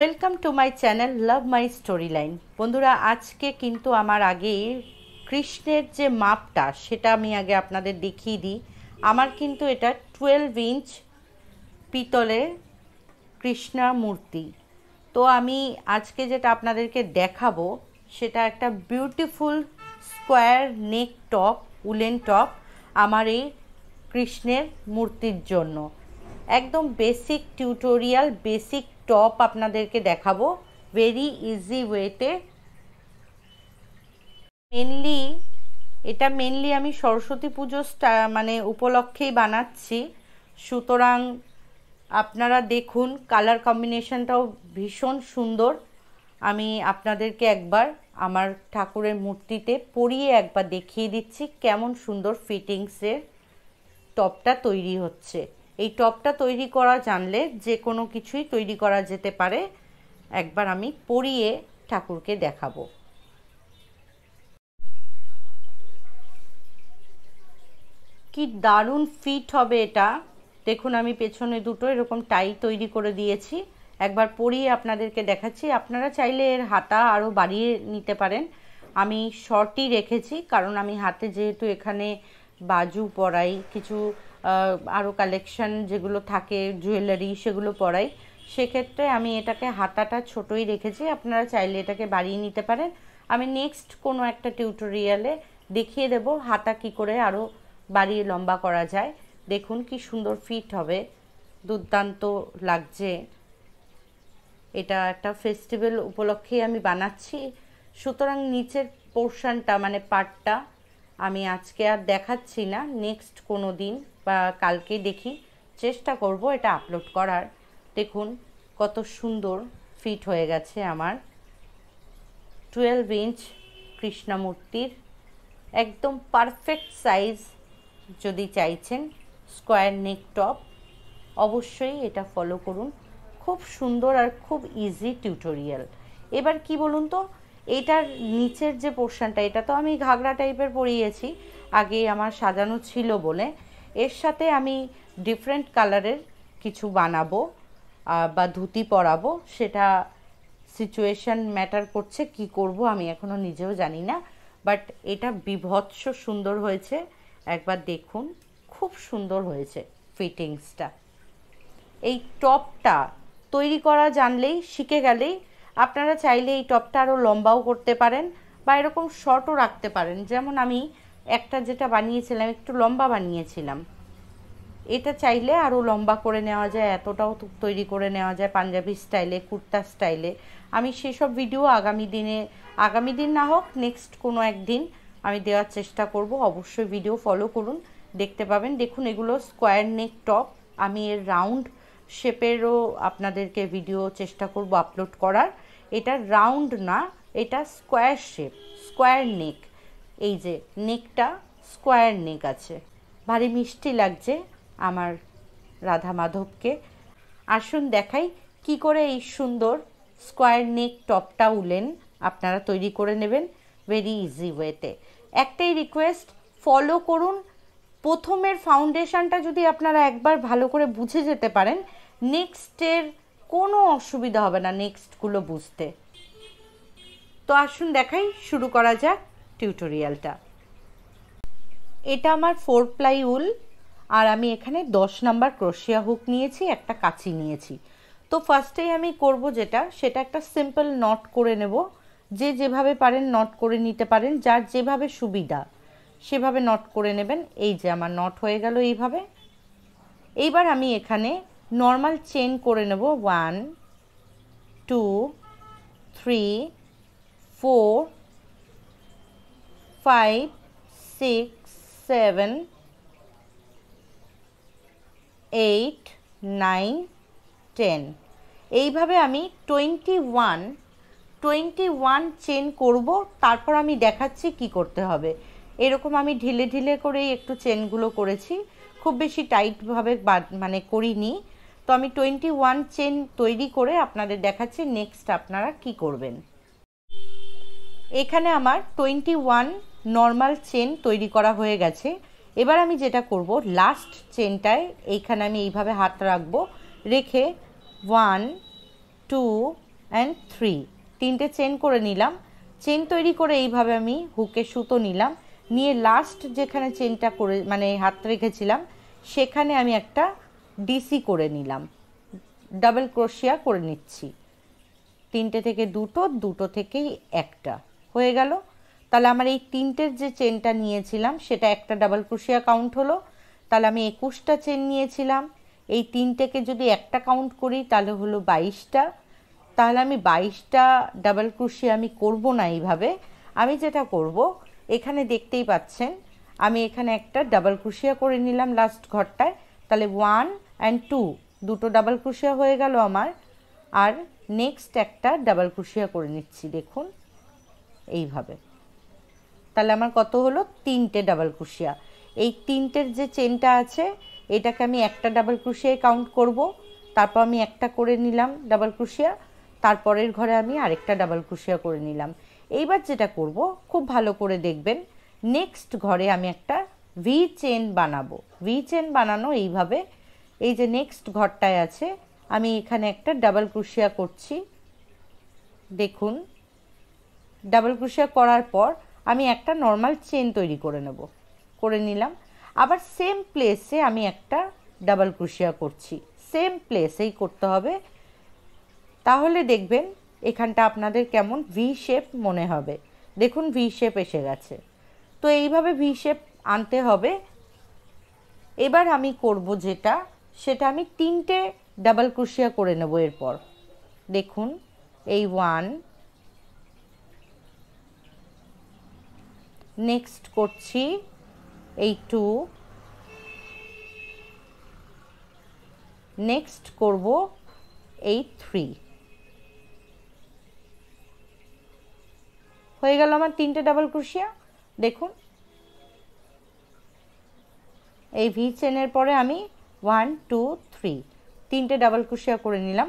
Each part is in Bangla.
Welcome to my channel love my story line. বন্ধুরা, আজকে কিন্তু আমার আগে কৃষ্ণের যে মাপটা সেটা আমি আগে আপনাদের দেখিয়ে দিই। আমার কিন্তু এটা 12 ইঞ্চ পিতলের কৃষ্ণা মূর্তি। তো আমি আজকে যেটা আপনাদেরকে দেখাবো সেটা একটা বিউটিফুল স্কোয়ার নেক টপ, উলেন টপ আমার এই কৃষ্ণের মূর্তির জন্য। একদম বেসিক টিউটোরিয়াল, বেসিক টপ আপনাদেরকে দেখাবো ভেরি ইজি ওয়েতে। এটা মেনলি আমি সরস্বতী পুজো উপলক্ষেই বানাচ্ছি, সুতরাং আপনারা দেখুন কালার কম্বিনেশনটাও ভীষণ সুন্দর। আমি আপনাদেরকে একবার আমার ঠাকুরের মূর্তিতে পরিয়ে একবার দেখিয়ে দিচ্ছি কেমন সুন্দর ফিটিংসের টপটা তৈরি হচ্ছে। এই টপটা তৈরি করা জানলে যে কোনো কিছুই তৈরি করা যেতে পারে। একবার আমি পরিয়ে ঠাকুরকে দেখাবো। কি দারুণ ফিট হবে এটা। দেখুন আমি পেছনে দুটো এরকম টাই তৈরি করে দিয়েছি, একবার পরিয়ে আপনাদেরকে দেখাচ্ছি। আপনারা চাইলে এর হাতা আরও বাড়িয়ে নিতে পারেন। আমি শর্টই রেখেছি কারণ আমি হাতে যেহেতু এখানে বাজু পরাই, কিছু আরও কালেকশন যেগুলো থাকে জুয়েলারি সেগুলো পরাই, সেক্ষেত্রে আমি এটাকে হাতাটা ছোটই রেখেছি। আপনারা চাইলে এটাকে বাড়িয়ে নিতে পারেন। আমি নেক্সট কোনো একটা টিউটোরিয়ালে দেখিয়ে দেব হাতা কি করে আরও বাড়িয়ে লম্বা করা যায়। দেখুন কি সুন্দর ফিট হবে, দুর্দান্ত লাগছে। এটা একটা ফেস্টিভ্যাল উপলক্ষেই আমি বানাচ্ছি, সুতরাং নিচের পোর্শনটা পার্টটা আমি আজকে আর দেখাচ্ছি না, নেক্সট কোনো দিন বা কালকে দেখি চেষ্টা করব এটা আপলোড করার। দেখুন কত সুন্দর ফিট হয়ে গেছে আমার 12 ইঞ্চ কৃষ্ণমূর্তির একদম পারফেক্ট সাইজ। যদি চাইছেন স্কোয়ার নেক টপ, অবশ্যই এটা ফলো করুন। খুব সুন্দর আর খুব ইজি টিউটোরিয়াল। এবার কি বলুন তো, এটার নিচের যে পোর্শনটা, এটা তো আমি ঘাগরা টাইপের পরিয়েছি, আগে আমার সাজানো ছিল বলে। এর সাথে আমি ডিফারেন্ট কালারের কিছু বানাবো বা ধুতি পরাবো, সেটা সিচুয়েশন ম্যাটার করছে। কি করব আমি এখনও নিজেও জানি না, বাট এটা বিভৎস সুন্দর হয়েছে। একবার দেখুন, খুব সুন্দর হয়েছে ফিটিংসটা। এই টপটা তৈরি করা জানলেই, শিখে গেলেই আপনারা চাইলে এই টপটা আরও লম্বাও করতে পারেন বা এরকম শর্টও রাখতে পারেন। যেমন আমি একটা যেটা বানিয়েছিলাম একটু লম্বা বানিয়েছিলাম, এটা চাইলে আরও লম্বা করে নেওয়া যায়, এতটাও তৈরি করে নেওয়া যায় পাঞ্জাবি স্টাইলে, কুর্তা স্টাইলে। আমি সেসব ভিডিও আগামী দিন না হোক নেক্সট কোনো একদিন আমি দেওয়ার চেষ্টা করব। অবশ্যই ভিডিও ফলো করুন, দেখতে পাবেন। দেখুন এগুলো স্কোয়ার নেক টপ, আমি এর রাউন্ড শেপেরও আপনাদেরকে ভিডিও চেষ্টা করব আপলোড করার। এটা রাউন্ড না, এটা স্কোয়ার শেপ, স্কোয়ার নেক। এই যে নেকটা স্কোয়ার নেক আছে, ভারী মিষ্টি লাগছে আমার রাধা মাধবকে। আসুন দেখাই কি করে এই সুন্দর স্কোয়ার নেক টপটা উলেন আপনারা তৈরি করে নেবেন ভেরি ইজি ওয়েতে। একটাই রিকোয়েস্ট, ফলো করুন। প্রথমের ফাউন্ডেশনটা যদি আপনারা একবার ভালো করে বুঝে যেতে পারেন, নেক্সটের কোনো অসুবিধা হবে না নেক্সটগুলো বুঝতে। তো আসুন দেখাই, শুরু করা যাক টিউটোরিয়ালটা। এটা আমার 4 প্লাই উল, আর আমি এখানে 10 নাম্বার ক্রোশিয়া হুক নিয়েছি, একটা কাঁচি নিয়েছি। তো ফার্স্টেই আমি করব সেটা একটা সিম্পল নট করে নেব। যে যেভাবে পারেন নট করে নিতে পারেন, যার যেভাবে সুবিধা সেভাবে নট করে নেবেন। এই যে আমার নট হয়ে গেল এইভাবে। এইবার আমি এখানে নর্মাল চেন করে নেব 1 2 3 4 5 6 7 8 9 10। এইভাবে আমি 21 চেন করব। তারপর আমি দেখাচ্ছি কি করতে হবে। এরকম আমি ঢিলে ঢিলে করেই একটু চেনগুলো করেছি, খুব বেশি টাইটভাবে করিনি। তো আমি 21 চেন তৈরি করে আপনাদের দেখাচ্ছি নেক্সট আপনারা কি করবেন। এখানে আমার 21 নর্মাল চেন তৈরি করা হয়ে গেছে। এবার আমি যেটা করব, লাস্ট চেনটায় এইখানে আমি এইভাবে হাত রাখবো, রেখে 1 2 অ্যান্ড 3, তিনটে চেন করে নিলাম। চেন তৈরি করে এইভাবে আমি হুকে সুতো নিলাম, নিয়ে লাস্ট যেখানে চেনটা করে মানে হাত রেখেছিলাম সেখানে আমি একটা ডিসি করে নিলাম, ডাবল ক্রোশিয়া করে নিচ্ছি। তিনটে থেকে দুটো, দুটো থেকেই একটা হয়ে গেল। তাহলে আমার এই তিনটের যে চেনটা নিয়েছিলাম সেটা একটা ডাবল ক্রোশিয়া কাউন্ট হলো। তাহলে আমি 21টা চেন নিয়েছিলাম, এই তিনটেকে যদি একটা কাউন্ট করি তাহলে হলো 22টা। তাহলে আমি 22টা ডাবল ক্রোশিয়া আমি করব না এইভাবে। আমি যেটা করব, এখানে দেখতেই পাচ্ছেন আমি এখানে একটা ডাবল ক্রোশিয়া করে নিলাম লাস্ট ঘরটায়। তাহলে 1 অ্যান্ড 2 দুটো ডাবল ক্রোশিয়া হয়ে গেল আমার। আর নেক্সট একটা ডাবল ক্রোশিয়া করে নিচ্ছি, দেখুন এইভাবে। তাহলে আমার কত হলো? তিনটে ডাবল ক্রোশিয়া। এই তিনটের যে চেনটা আছে এটাকে আমি একটা ডাবল ক্রোশিয়ায় কাউন্ট করব, তারপর আমি একটা করে নিলাম ডাবল ক্রোশিয়া, তারপরের ঘরে আমি আরেকটা ডাবল ক্রোশিয়া করে নিলাম। এইবার যেটা করব, খুব ভালো করে দেখবেন, নেক্সট ঘরে আমি একটা ভি চেন বানাবো। ভি চেন বানানো এইভাবে, এই যে নেক্সট ঘরটায় আছে আমি এখানে একটা ডাবল ক্রোশিয়া করছি, দেখুন। ডাবল ক্রোশিয়া করার পর আমি একটা নর্মাল চেন তৈরি করে নেব, করে নিলাম। আবার সেম প্লেসে আমি একটা ডাবল ক্রোশিয়া করছি, সেম প্লেসেই করতে হবে। তাহলে দেখবেন এখানটা আপনাদের কেমন ভি শেপ মনে হবে, দেখুন ভি শেপ এসে গেছে। তো এইভাবে ভি শেপ আনতে হবে। এবার আমি করব যেটা, সেটা আমি তিনটে ডাবল ক্রোশিয়া করে নেব এরপর। দেখুন এই 1, নেক্সট করছি এই 2, নেক্সট করব এই 3। হয়ে গেল আমার তিনটে ডাবল ক্রোশিয়া, দেখুন। এই ভি চেনের পরে আমি 1 2 3 তিনটে ডাবল ক্রোশিয়া করে নিলাম।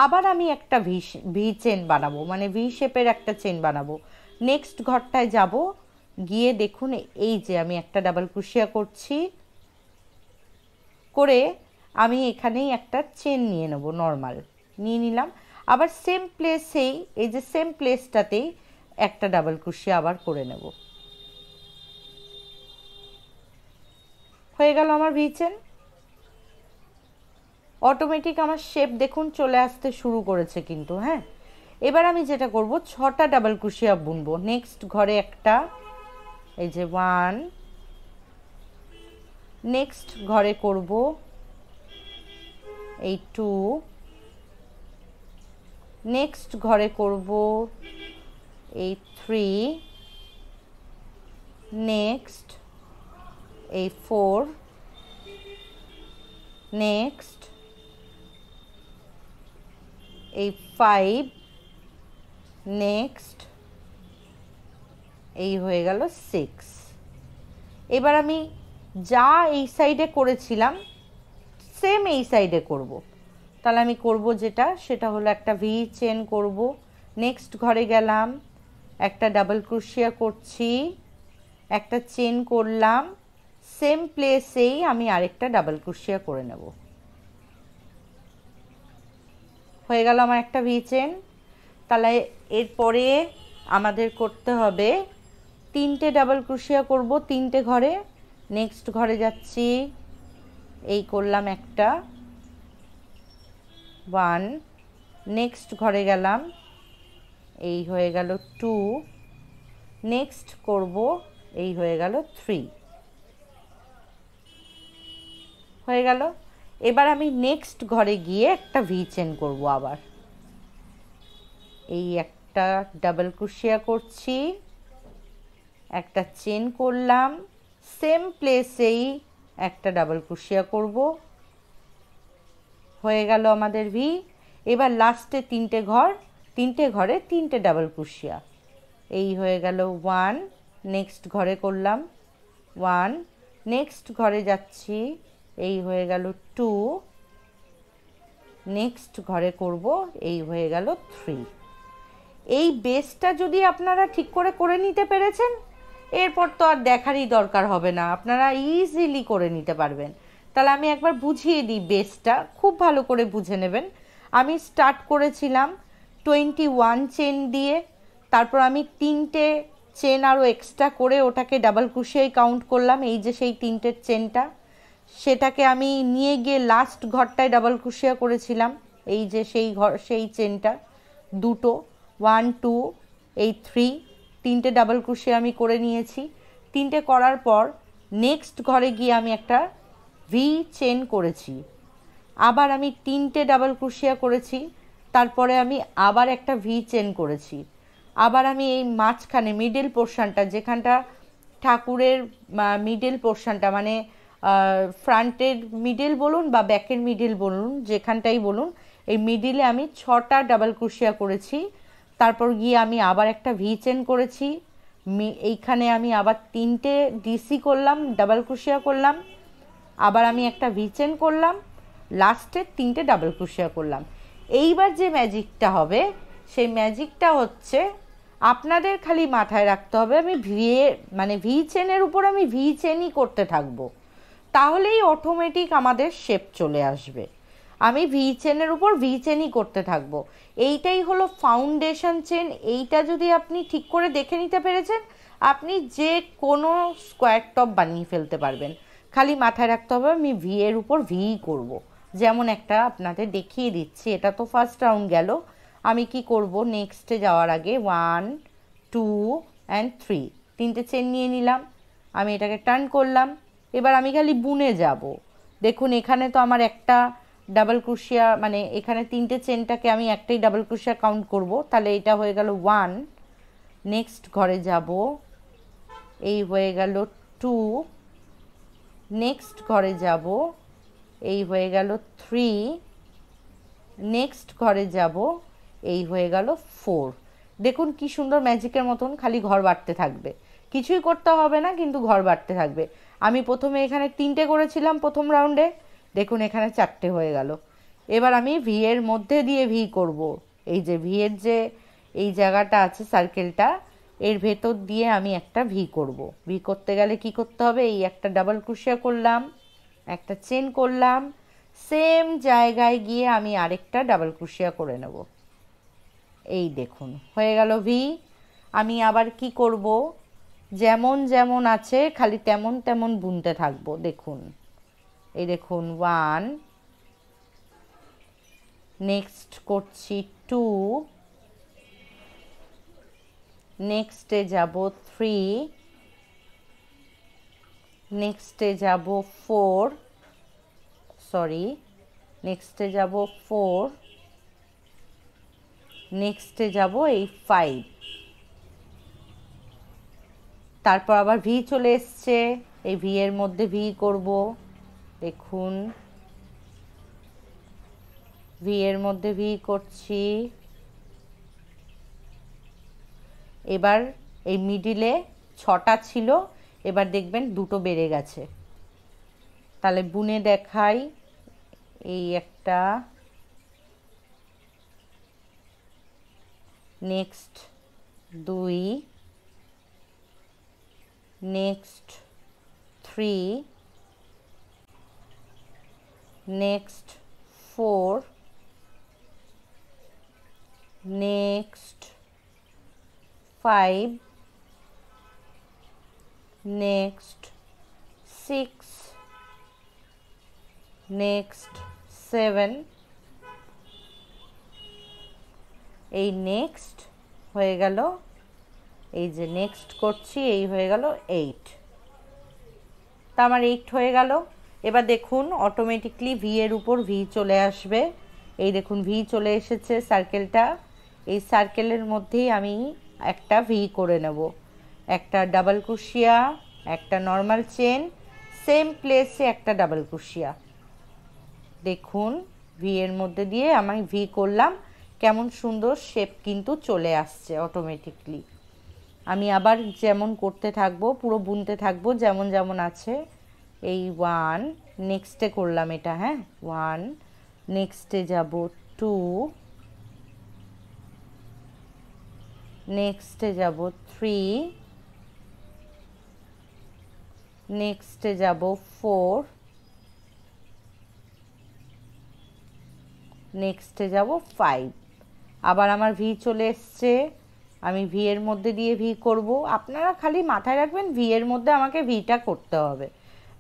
আবার আমি একটা ভি চেন বানাবো, মানে ভি শেপের একটা চেন বানাবো। নেক্সট ঘরটায় যাব, গিয়ে দেখুন এই যে আমি একটা ডাবল ক্রোশিয়া করছি, করে আমি এখানেই একটা চেন নিয়ে নেব, নর্মাল নিয়ে নিলাম। আবার সেম প্লেসেই, এই যে সেম প্লেসটাতেই একটা ডাবল ক্রোশিয়া আবার করে নেব। হয়ে গেল আমার ভি চেন। অটোমেটিক আমার শেপ দেখুন চলে আসতে শুরু করেছে কিন্তু, হ্যাঁ। এবার আমি যেটা করব, 6টা ডাবল ক্রোশিয়া বুনবো। নেক্সট ঘরে একটা, এই যে 1, নেক্সট ঘরে করব এই 2, নেক্সট ঘরে করব এই 3, নেক্সট এই 4, নেক্সট এই 5, নেক্সট এই হয়ে গেল 6। এবার আমি যা এই সাইডে করেছিলাম সেম এই সাইডে করব। তাহলে আমি করব যেটা, সেটা হলো একটা ভি চেন করব। নেক্সট ঘরে গেলাম, একটা ডাবল ক্রোশিয়া করছি, একটা চেন করলাম, সেম প্লেসেই আমি আরেকটা ডাবল ক্রোশিয়া করে নেব। হয়ে গেল আমার একটা ভি চেন। তাহলে এরপরে আমাদের করতে হবে তিনটে ডাবল ক্রোশিয়া করব তিনটে ঘরে। নেক্সট ঘরে যাচ্ছি, এই করলাম একটা 1, নেক্সট ঘরে গেলাম, এই হয়ে গেল 2, নেক্সট করব এই হয়ে গেল 3, হয়ে গেল। এবার আমি নেক্সট ঘরে গিয়ে একটা ভি চেন করব আবার। এই একটা ডাবল ক্রোশিয়া করছি, একটা চেন করলাম, সেম প্লেসেই একটা ডাবল ক্রোশিয়া করব। হয়ে গেল আমাদের ভি। এবার লাস্টে তিনটে ঘর, তিনটে ঘরে তিনটে ডাবল ক্রোশিয়া, এই হয়ে গেল 1, নেক্সট ঘরে করলাম 1, নেক্সট ঘরে যাচ্ছি, এই হয়ে গেল 2, নেক্সট ঘরে করব এই হয়ে গেল 3। এই বেসটা যদি আপনারা ঠিক করে করে নিতে পেরেছেন, এরপর তো আর দেখারই দরকার হবে না, আপনারা ইজিলি করে নিতে পারবেন। তাহলে আমি একবার বুঝিয়ে দিই, বেসটা খুব ভালো করে বুঝে নেবেন। আমি স্টার্ট করেছিলাম 21 চেন দিয়ে, তারপর আমি 3টে চেন আরও এক্সট্রা করে ওটাকে ডাবল ক্রোশেই কাউন্ট করলাম, এই যে সেই 3টের চেনটা, সেটাকে আমি নিয়ে গিয়ে লাস্ট ঘরটায় ডাবল ক্রোশিয়া করেছিলাম, এই যে সেই ঘর সেই চেনটা, দুটো 1 2 এই 3টে ডাবল ক্রোশিয়া আমি করে নিয়েছি। 3টে করার পর নেক্সট ঘরে গিয়ে আমি একটা ভি চেন করেছি, আবার আমি 3টে ডাবল ক্রোশিয়া করেছি, তারপরে আমি আবার একটা ভি চেন করেছি, আবার আমি এই মাঝখানে মিডল পোর্শনটা, যেখানটা ঠাকুরের মিডল পোর্শনটা মানে ফ্রন্টের মিডল বলুন বা ব্যাকের মিডল বলুন, যেখানটাই বলুন, এই মিডিলে আমি 6টা ডাবল ক্রোশিয়া করেছি। তারপর গিয়ে আমি আবার একটা ভি চেন করেছি, এইখানে আমি আবার 3টে ডিসি করলাম, ডাবল ক্রোশিয়া করলাম, আবার আমি একটা ভি চেন করলাম, লাস্টে 3টে ডাবল ক্রোশিয়া করলাম। এইবার যে ম্যাজিকটা হবে সেই ম্যাজিকটা হচ্ছে আপনাদের খালি মাথায় রাখতে হবে আমি ভি চেনের উপর আমি ভি চেনই করতে থাকবো, তাহলেই অটোমেটিক আমাদের শেপ চলে আসবে। আমি ভি চেনের উপর ভি চেনই করতে থাকবো, এইটাই হলো ফাউন্ডেশন চেন। এইটা যদি আপনি ঠিক করে দেখে নিতে পেরেছেন, আপনি যে কোনো স্কোয়ার টপ বানিয়ে ফেলতে পারবেন। খালি মাথায় রাখতে হবে আমি ভি এর উপর ভি করব। যেমন একটা আপনাদের দেখিয়ে দিচ্ছি, এটা তো ফার্স্ট রাউন্ড গেল, আমি কি করব, নেক্সটে যাওয়ার আগে 1 2 and 3 3টে চেন নিয়ে নিলাম, আমি এটাকে টার্ন করলাম, এবার আমি খালি বুনে যাব। দেখুন এখানে তো আমার একটা ডাবল ক্রোশিয়া, মানে এখানে 3টে চেনটাকে আমি একটাই ডাবল ক্রোশিয়া কাউন্ট করব, তাহলে এটা হয়ে গেল 1, নেক্সট ঘরে যাব, এই হয়ে গেল 2, নেক্সট ঘরে যাব, এই হয়ে গেল 3, নেক্সট ঘরে যাব, এই হয়ে গেল 4। দেখুন কি সুন্দর ম্যাজিকের মতন খালি ঘর বাড়তে থাকবে, কিছুই করতে হবে না, কিন্তু ঘর বাড়তে থাকবে। আমি প্রথমে এখানে 3টে করেছিলাম প্রথম রাউন্ডে, দেখুন এখানে 4টে হয়ে গেল। এবার আমি ভি এর মধ্যে দিয়ে ভি করব, এই যে ভি এর যে এই জায়গাটা আছে সার্কেলটা, এর ভেতর দিয়ে আমি একটা ভি করব। ভি করতে গেলে কি করতে হবে, এই একটা ডাবল ক্রোশিয়া করলাম, একটা চেন করলাম, সেম জায়গায় গিয়ে আমি আরেকটা ডাবল ক্রোশিয়া করে নেব, এই দেখুন হয়ে গেল ভি। আমি আবার কি করব, যেমন যেমন আছে খালি তেমন তেমন বুনতে থাকবো। দেখুন এই দেখুন 1, নেক্সট করছি 2, নেক্সটে যাব 3, নেক্সটে যাব 4, সরি নেক্সটে যাব 4, নেক্সটে যাব এই 5, তারপর আবার ভি চলে এসছে, এই ভি এর মধ্যে ভি করব, দেখুন ভি এর মধ্যে ভি করছি। এবার এই মিডিলে 6টা ছিল, এবার দেখবেন 2টো বেড়ে গেছে, তাহলে বুনে দেখাই, এই একটা, next 2, next 3, next 4, next 5, next 6, next 7, এই নেক্সট হয়ে গেল, এই যে নেক্সট করছি, এই হয়ে গেল 8, তা আমার 8 হয়ে গেল। এবার দেখুন অটোমেটিকলি ভি এর উপর ভি চলে আসবে, এই দেখুন ভি চলে এসেছে সার্কেলটা, এই সার্কেলের মধ্যেই আমি একটা ভি করে নেব, একটা ডাবল ক্রোশিয়া, একটা নর্মাল চেন, সেম প্লেসে একটা ডাবল ক্রোশিয়া, দেখুন ভি এর মধ্যে দিয়ে আমি ভি করলাম, কেমন সুন্দর শেপ কিন্তু চলে আসছে অটোমেটিকলি। আমি আবার যেমন করতে থাকবো, পুরো বুনতে থাকবো যেমন যেমন আছে, এই 1, নেক্সটে করলাম এটা, হ্যাঁ 1, নেক্সটে যাব 2, নেক্সটে যাব 3, নেক্সটে যাব 4, নেক্সটে যাব 5, আবার আমার ভি চলে এসছে, আমি ভি এর মধ্যে দিয়ে ভি করব। আপনারা খালি মাথায় রাখবেন ভি এর মধ্যে আমাকে ভিটা করতে হবে,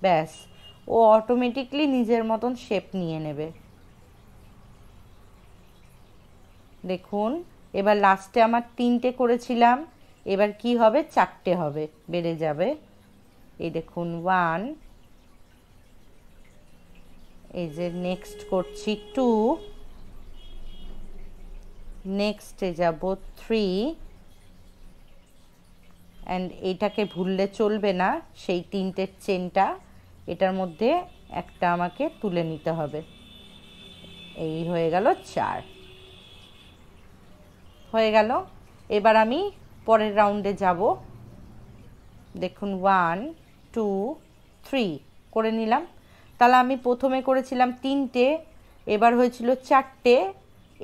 ব্যাস ও অটোমেটিকলি নিজের মতন শেপ নিয়ে নেবে। দেখুন এবার লাস্টে আমার 3টে করেছিলাম, এবার কি হবে 4টে হবে, বেড়ে যাবে। এই দেখুন 1, এই যে নেক্সট করছি 2, নেক্সটে যাব 3, অ্যান্ড এইটাকে ভুললে চলবে না, সেই 3টের চেনটা এটার মধ্যে একটা আমাকে তুলে নিতে হবে। এই হয়ে গেল 4, হয়ে গেল। এবার আমি পরের রাউন্ডে যাব। দেখুন 1 2 3 করে নিলাম। তাহলে আমি প্রথমে করেছিলাম 3টে, এবার হয়েছিল 4টে,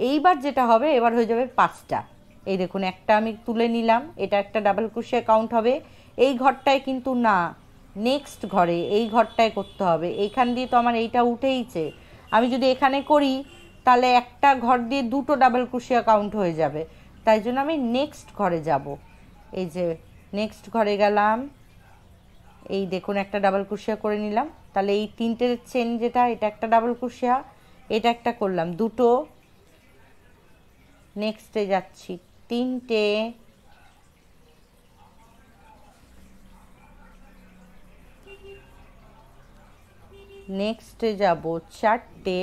এইবার যেটা হবে এবার হয়ে যাবে 5টা। এই দেখুন একটা আমি তুলে নিলাম, এটা একটা ডাবল ক্রোশে কাউন্ট হবে। এই ঘরটায় কিন্তু না, নেক্সট ঘরে এই ঘরটায় করতে হবে। এইখান দিয়ে তো আমার এইটা উঠেইছে, আমি যদি এখানে করি তাহলে একটা ঘর দিয়ে 2টো ডাবল ক্রোশিয়া কাউন্ট হয়ে যাবে, তাই জন্য আমি নেক্সট ঘরে যাব। এই যে নেক্সট ঘরে গেলাম, এই দেখুন একটা ডাবল ক্রোশিয়া করে নিলাম। তাহলে এই 3টের চেন যেটা, এটা একটা ডাবল ক্রোশিয়া, এটা একটা করলাম 2টো, নেক্সটে যাচ্ছি 3টে, নেক্সটে যাব 4টে,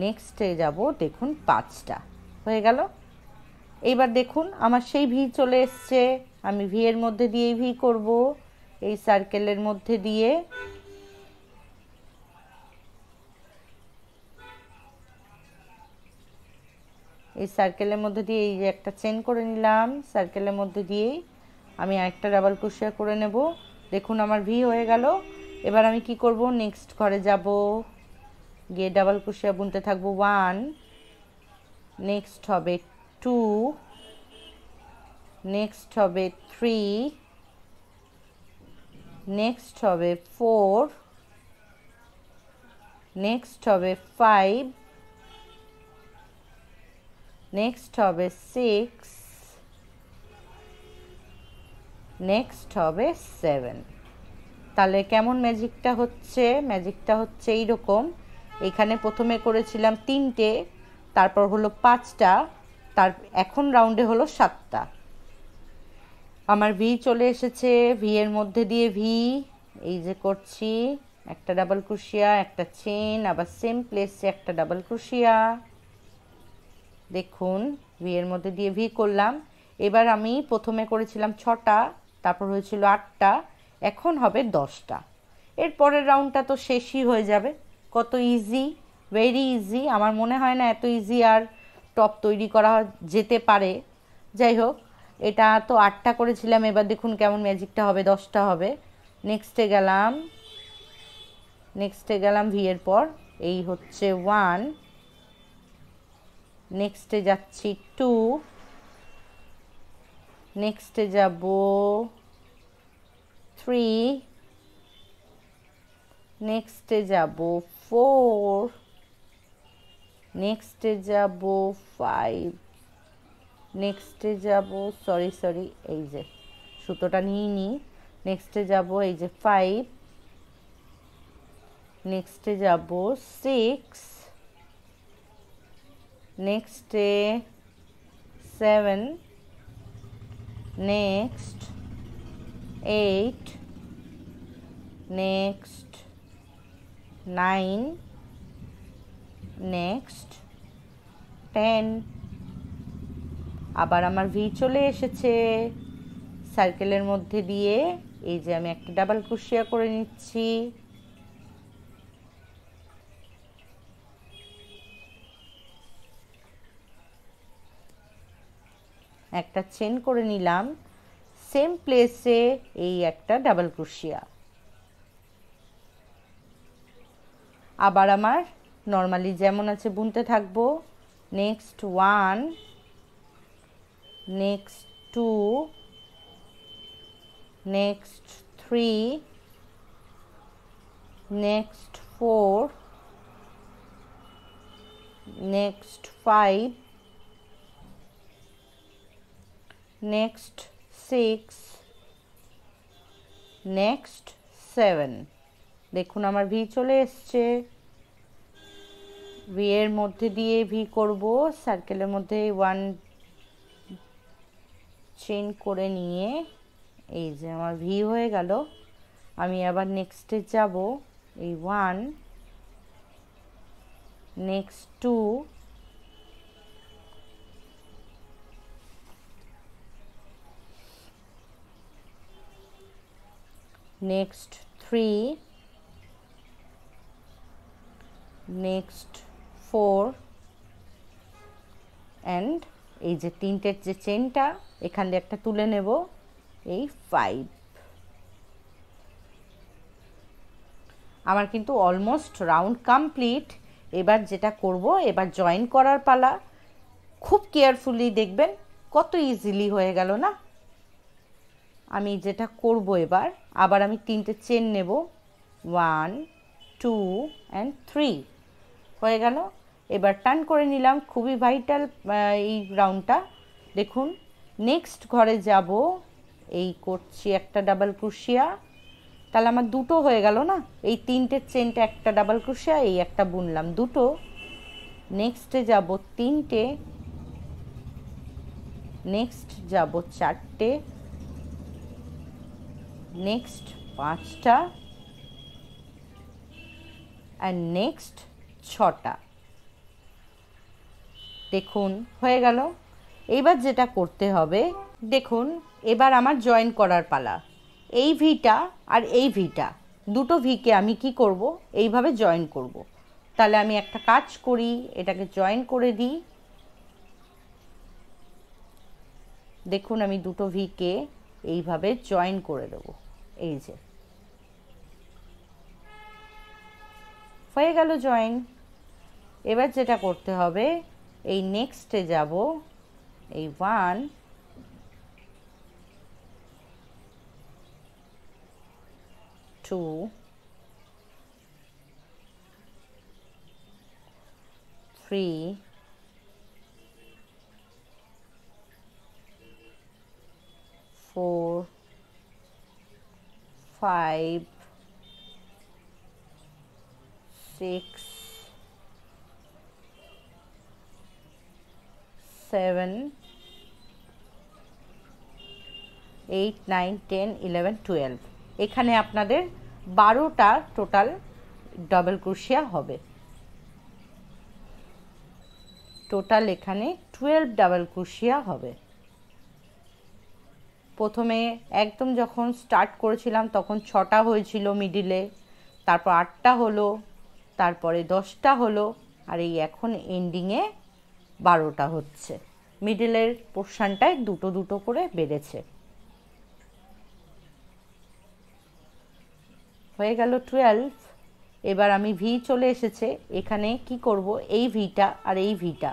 নেক্সটে যাব দেখুন 5টা, হয়ে গেল। এইবার দেখুন আমার সেই ভি চলে এসছে, আমি ভি এর মধ্যে দিয়ে ভি করব, এই সার্কেলের মধ্যে দিয়ে। এই সার্কেলের মধ্যে দিয়ে এই যে একটা চেন করে নিলাম, সার্কেলের মধ্যে দিয়েই আমি আরেকটা ডাবল ক্রোশিয়া করে নেব। দেখুন আমার ভি হয়ে গেল। এবার আমি কি করব, নেক্সট ঘরে যাব, গিয়ে ডাবল ক্রোশিয়া বুনতে থাকবো 1, নেক্সট হবে 2, নেক্সট হবে 3, নেক্সট হবে 4, নেক্সট হবে 5, নেক্সট হবে 6, নেক্সট হবে 7। তাহলে কেমন ম্যাজিকটা হচ্ছে, ম্যাজিকটা হচ্ছে এইরকম। এখানে প্রথমে করেছিলাম 3টে, তারপর হলো 5টা, তার এখন রাউন্ডে হলো 7টা। আমার ভি চলে এসেছে, ভি এর মধ্যে দিয়ে ভি, এই যে করছি একটা ডাবল ক্রোশিয়া, একটা চেন, আবার সেম প্লেসে একটা ডাবল ক্রোশিয়া। দেখুন ভি এর মধ্যে দিয়ে ভি করলাম। এবার আমি প্রথমে করেছিলাম 6টা, তারপর হয়েছিল 8টা, এখন হবে 10টা। এর পরের রাউন্ডটা তো শেষই হয়ে যাবে। কত ইজি, ভেরি ইজি। আমার মনে হয় না এত ইজি আর টপ তৈরি করা যেতে পারে। যাই হোক, এটা তো 8টা করেছিলাম, এবার দেখুন কেমন ম্যাজিকটা হবে, 10টা হবে। নেক্সটে গেলাম, নেক্সটে গেলাম ভি এর পর, এই হচ্ছে 1, নেক্সটে যাচ্ছি 2, নেক্সটে যাব 3, নেক্সটে যাব 4, নেক্সটে যাব 5, নেক্সটে যাব সরি এই যে সুতোটা নিয়ে নিই, নেক্সটে যাব এই যে 5, নেক্সটে যাব 6, নেক্সটে 7, নেক্সট 8, নেক্সট 9, নেক্সট 10। আবার আমার ভি চলে এসেছে, সার্কেলের মধ্যে দিয়ে এই যে আমি একটা ডাবল ক্রোশিয়া করে নিচ্ছি, একটা চেন করে নিলাম, সেম প্লেসে এই একটা ডাবল ক্রোশিয়া। আবার আমার নর্মালি যেমন আছে বুনতে থাকবো। Next 1, next 2, next 3, next 4, next 5, next 6, next 7। দেখুন আমার ভি চলে এসছে। ভি এর মধ্যে দিয়ে ভি করব, সার্কেলের মধ্যে 1 চেইন করে নিয়ে এই যে আমার ভি হয়ে গেল। আমি আবার নেক্সটে যাব, এই 1, নেক্সট 2, নেক্সট 3, নেক্সট 4 অ্যান্ড এই যে তিনটের যে চেনটা এখান দিয়ে একটা তুলে নেব, এই 5। আমার কিন্তু অলমোস্ট রাউন্ড কমপ্লিট। এবার যেটা করব, এবার জয়েন করার পালা। খুব কেয়ারফুলি দেখবেন, কত ইজিলি হয়ে গেল না। আমি যেটা করব এবার, আবার আমি তিনটে চেন নেব, 1, 2 অ্যান্ড 3 হয়ে গেল। এবার টার্ন করে নিলাম, খুবই ভাইটাল এই রাউন্ডটা। দেখুন নেক্সট ঘরে যাব, এই করছি একটা ডাবল ক্রোশিয়া, তাহলে আমার দুটো হয়ে গেল না। এই তিনটের চেনটা একটা ডাবল ক্রোশিয়া, এই একটা বুনলাম, দুটো। নেক্সটে যাব তিনটে, নেক্সট যাব চারটে, নেক্সট 5টা অ্যান্ড নেক্সট 6টা। দেখুন হয়ে গেল। এইবার যেটা করতে হবে, দেখুন এবার আমার জয়েন করার পালা। এই ভিটা আর এই ভিটা, দুটো ভিকে আমি কি করব, এইভাবে জয়েন করব। তাহলে আমি একটা কাজ করি, এটাকে জয়েন করে দিই। দেখুন আমি দুটো ভিকে এইভাবে জয়েন করে দেব, এই যে হয়ে গেল জয়েন। এবার যেটা করতে হবে, এই নেক্সটে যাব, এই 1, 2, 3, 4, 5, 6, 7, 8, 9, 10, 11, 12। এখানে আপনাদের 12টা টোটাল ডাবল ক্রোশিয়া হবে। টোটাল এখানে 12 ডাবল ক্রোশিয়া হবে। প্রথমে একদম যখন স্টার্ট করেছিলাম তখন 6টা হয়েছিল মিডিলে, তারপর 8টা হলো, তারপরে 10টা হলো, আর এই এখন এন্ডিংয়ে 12টা হচ্ছে। মিডিলের পোর্শনটায় দুটো দুটো করে বেড়েছে। হয়ে গেল 12। এবার আমি ভি চলে এসেছে, এখানে কি করব, এই ভিটা আর এই ভিটা,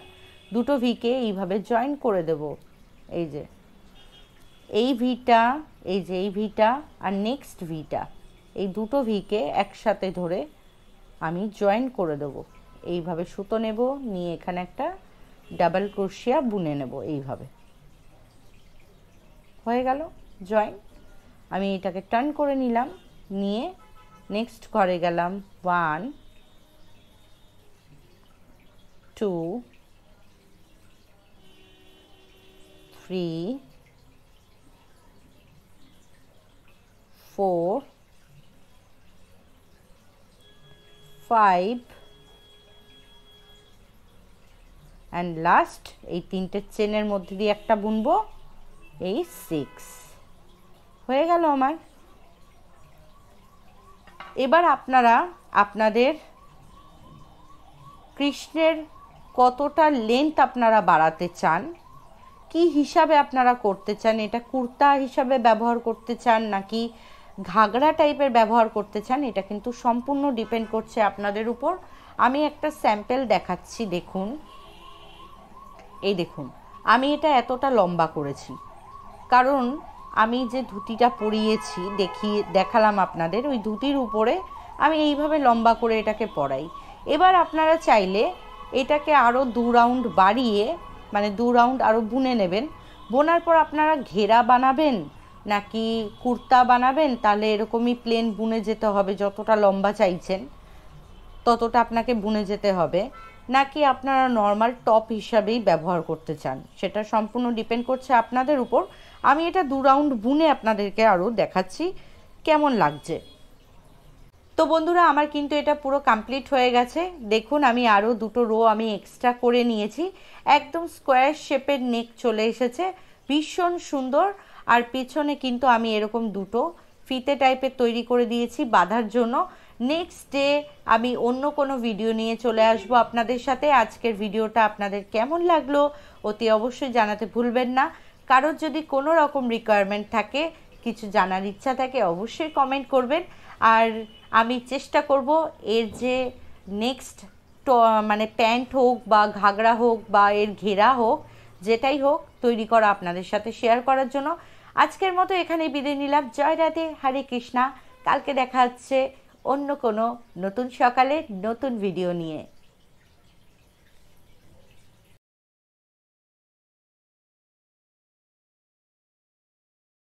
দুটো ভিকে এইভাবে জয়েন করে দেব। এই যে এই ভিটা, এই যে এই ভিটা আর নেক্সট ভিটা, এই দুটো ভিকে একসাথে ধরে আমি জয়েন করে দেব। এইভাবে সুতো নেব, নিয়ে এখানে একটা ডাবল ক্রোশিয়া বুনে নেব, এইভাবে হয়ে গেল জয়েন। আমি এটাকে টার্ন করে নিলাম, নিয়ে নেক্সট ঘরে গেলাম, 1, 2, 3, 4, 5 অ্যান্ড লাস্ট এই তিনটে চেনের মধ্যে দিয়ে একটা বুনবো, এই 6 হয়ে গেল আমার। এবার আপনারা আপনাদের কৃষ্ণের কতটা লেন্থ আপনারা বাড়াতে চান, কি হিসাবে আপনারা করতে চান, এটা কুর্তা হিসাবে ব্যবহার করতে চান নাকি ঘাগরা টাইপের ব্যবহার করতে চান, এটা কিন্তু সম্পূর্ণ ডিপেন্ড করছে আপনাদের উপর। আমি একটা স্যাম্পল দেখাচ্ছি, দেখুন এই দেখুন আমি এটা এতটা লম্বা করেছি, কারণ আমি যে ধুতিটা পরিয়েছি দেখালাম আপনাদের, ওই ধুতির উপরে আমি এইভাবে লম্বা করে এটাকে পরাই। এবার আপনারা চাইলে এটাকে আরও 2 রাউন্ড বাড়িয়ে মানে 2 রাউন্ড আরও বুনে নেবেন। বোনার পর আপনারা ঘেরা বানাবেন নাকি কুর্তা বানাবেন, তাহলে এরকমই প্লেন বুনে যেতে হবে, যতটা লম্বা চাইছেন ততটা আপনাকে বুনে যেতে হবে, নাকি আপনারা নর্মাল টপ হিসাবেই ব্যবহার করতে চান, সেটা সম্পূর্ণ ডিপেন্ড করছে আপনাদের উপর। আমি এটা 2 রাউন্ড বুনে আপনাদেরকে আরও দেখাচ্ছি কেমন লাগছে। তো বন্ধুরা, আমার কিন্তু এটা পুরো কমপ্লিট হয়ে গেছে। দেখুন, আমি আরও 2টো রো আমি এক্সট্রা করে নিয়েছি। একদম স্কোয়ার শেপের নেক চলে এসেছে, ভীষণ সুন্দর। আর পেছনে কিন্তু আমি এরকম 2টো ফিতে টাইপের তৈরি করে দিয়েছি বাঁধার জন্য। নেক্সট ডে আমি অন্য কোনো ভিডিও নিয়ে চলে আসবো আপনাদের সাথে। আজকের ভিডিওটা আপনাদের কেমন লাগলো অতি অবশ্যই জানাতে ভুলবেন না। কারোর যদি কোনো রকম রিকোয়ারমেন্ট থাকে, কিছু জানার ইচ্ছা থাকে, অবশ্যই কমেন্ট করবেন। আর আমি চেষ্টা করব এর যে নেক্সট মানে প্যান্ট হোক বা ঘাগরা হোক বা এর ঘেরা হোক, যেটাই হোক তৈরি করা আপনাদের সাথে শেয়ার করার জন্য। আজকের মতো এখানেই বিদায় নিলাম। জয় রাধে, হরে কৃষ্ণা। কালকে দেখা হচ্ছে অন্য কোনো নতুন সকালে নতুন ভিডিও নিয়ে।